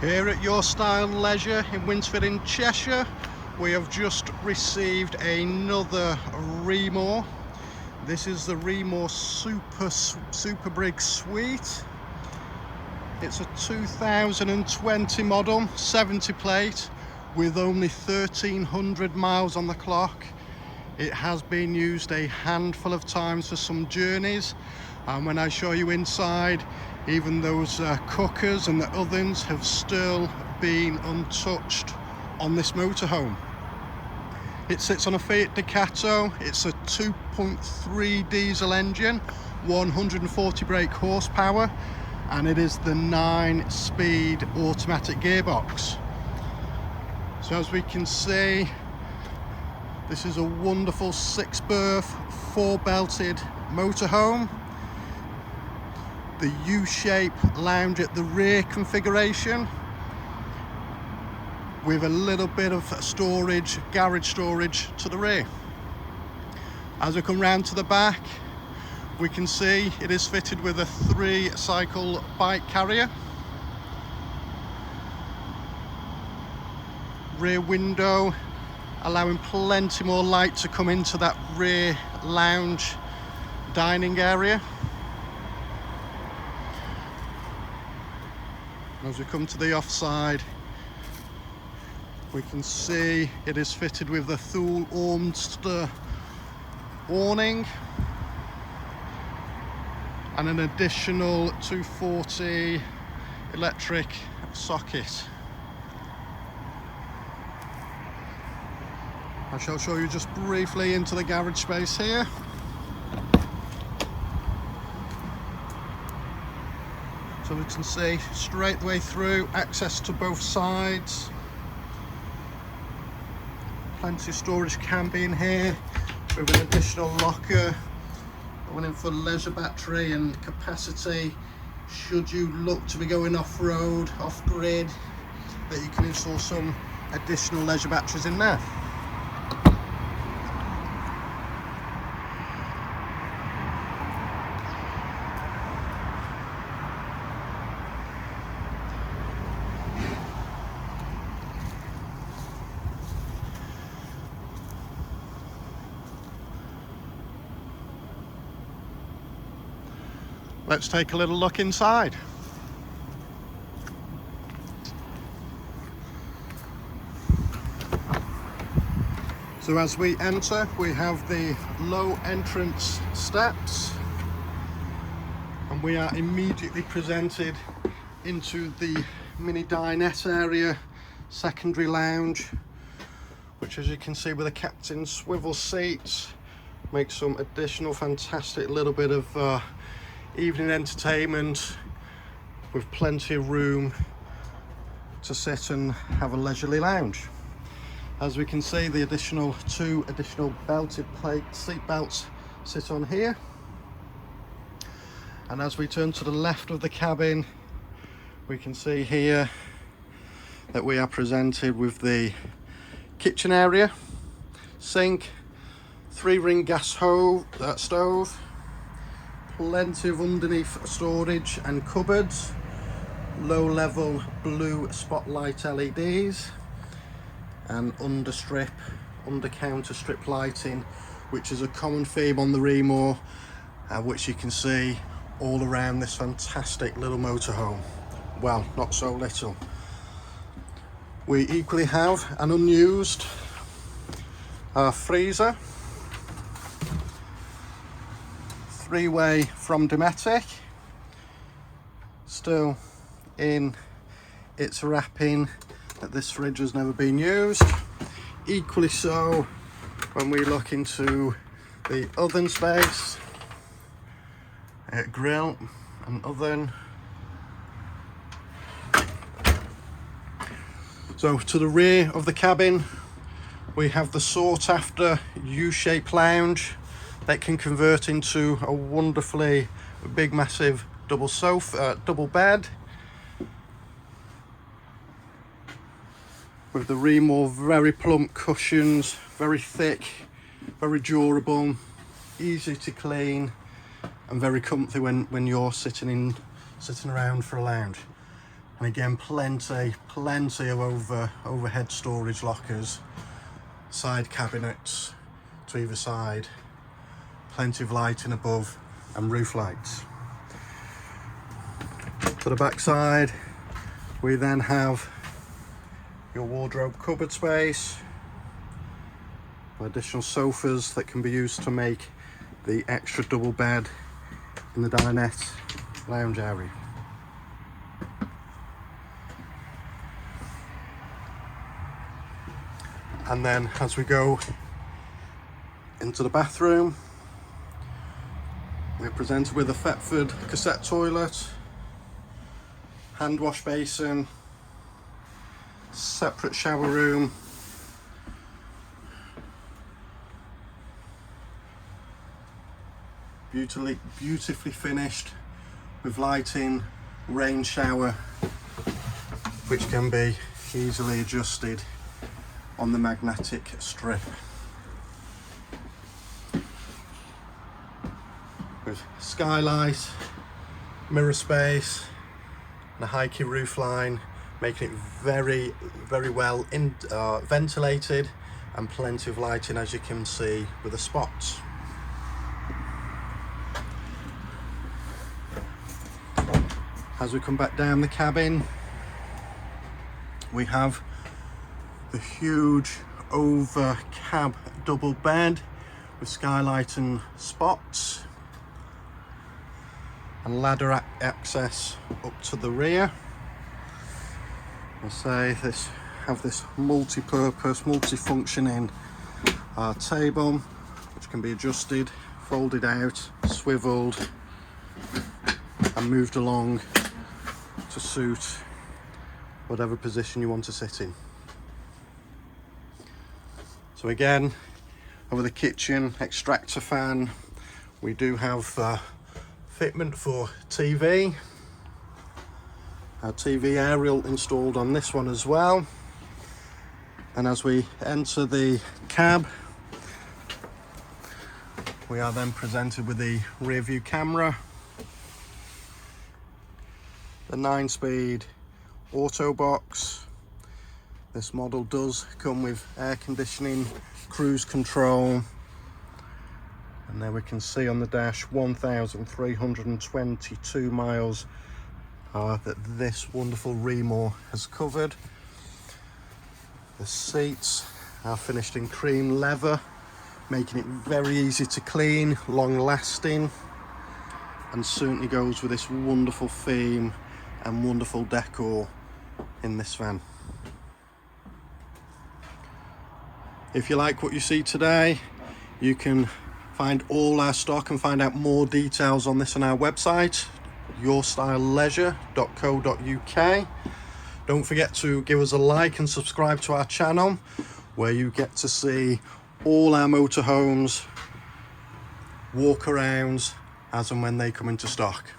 Here at Your Style Leisure in Winsford in Cheshire, we have just received another Rimor. This is the Rimor Super Brig Suite. It's a 2020 model, 70 plate, with only 1300 miles on the clock. It has been used a handful of times for some journeys, and when I show you inside, even those cookers and the ovens have still been untouched on this motorhome. It sits on a Fiat Ducato. It's a 2.3 diesel engine, 140 brake horsepower, and it is the 9-speed automatic gearbox. So as we can see, this is a wonderful 6-berth, 4-belted motorhome. The U-shape lounge at the rear configuration, with a little bit of storage, garage storage to the rear. As we come round to the back, we can see it is fitted with a 3-cycle bike carrier. Rear window allowing plenty more light to come into that rear lounge dining area. As we come to the offside, we can see it is fitted with the Thule Ormster awning and an additional 240 electric socket. I shall show you just briefly into the garage space here. So we can see straight the way through, access to both sides. Plenty of storage can be in here, with an additional locker, one in for leisure battery and capacity. Should you look to be going off-road, off-grid, that you can install some additional leisure batteries in there. Let's take a little look inside. So as we enter, we have the low entrance steps, and we are immediately presented into the mini dinette area, secondary lounge, which, as you can see, with the captain's swivel seats, makes some additional fantastic little bit of evening entertainment, with plenty of room to sit and have a leisurely lounge. As we can see, the two additional belted plate seat belts sit on here, and as we turn to the left of the cabin, we can see here that we are presented with the kitchen area, sink, 3-ring gas stove, plenty of underneath storage and cupboards, low-level blue spotlight LEDs, and under-counter strip lighting, which is a common theme on the Rimor, which you can see all around this fantastic little motorhome. Well, not so little. We equally have an unused freezer, 3-way from Dometic, still in its wrapping that this fridge has never been used. Equally so when we look into the oven space, grill and oven. So to the rear of the cabin, we have the sought after U-shaped lounge that can convert into a wonderfully big, massive double bed, with the Rimor very plump cushions, very thick, very durable, easy to clean, and very comfy when you're sitting around for a lounge. And again, plenty of overhead storage lockers, side cabinets to either side, plenty of lighting above, and roof lights. To the back side, we then have your wardrobe cupboard space, additional sofas that can be used to make the extra double bed in the dinette lounge area. And then as we go into the bathroom, we're presented with a Thetford cassette toilet, hand wash basin, separate shower room, beautifully finished with lighting, rain shower, which can be easily adjusted on the magnetic strip. With skylight, mirror space, and a high key roof line, making it very well ventilated, and plenty of lighting, as you can see with the spots. As we come back down the cabin, we have the huge over cab double bed with skylight and spots, and ladder access up to the rear. I say this have this multi-purpose, multi-functioning table, which can be adjusted, folded out, swiveled, and moved along to suit whatever position you want to sit in. So again, over the kitchen extractor fan, we do have fitment for TV. Our TV aerial installed on this one as well. And as we enter the cab, we are then presented with the rear view camera, the 9-speed auto box. This model does come with air conditioning, cruise control, and there we can see on the dash 1,322 miles that this wonderful Rimor has covered. The seats are finished in cream leather, making it very easy to clean, long lasting, and certainly goes with this wonderful theme and wonderful decor in this van. If you like what you see today, you can find all our stock and find out more details on this on our website, yourstyleleisure.co.uk. Don't forget to give us a like and subscribe to our channel, where you get to see all our motorhomes, walk arounds as and when they come into stock.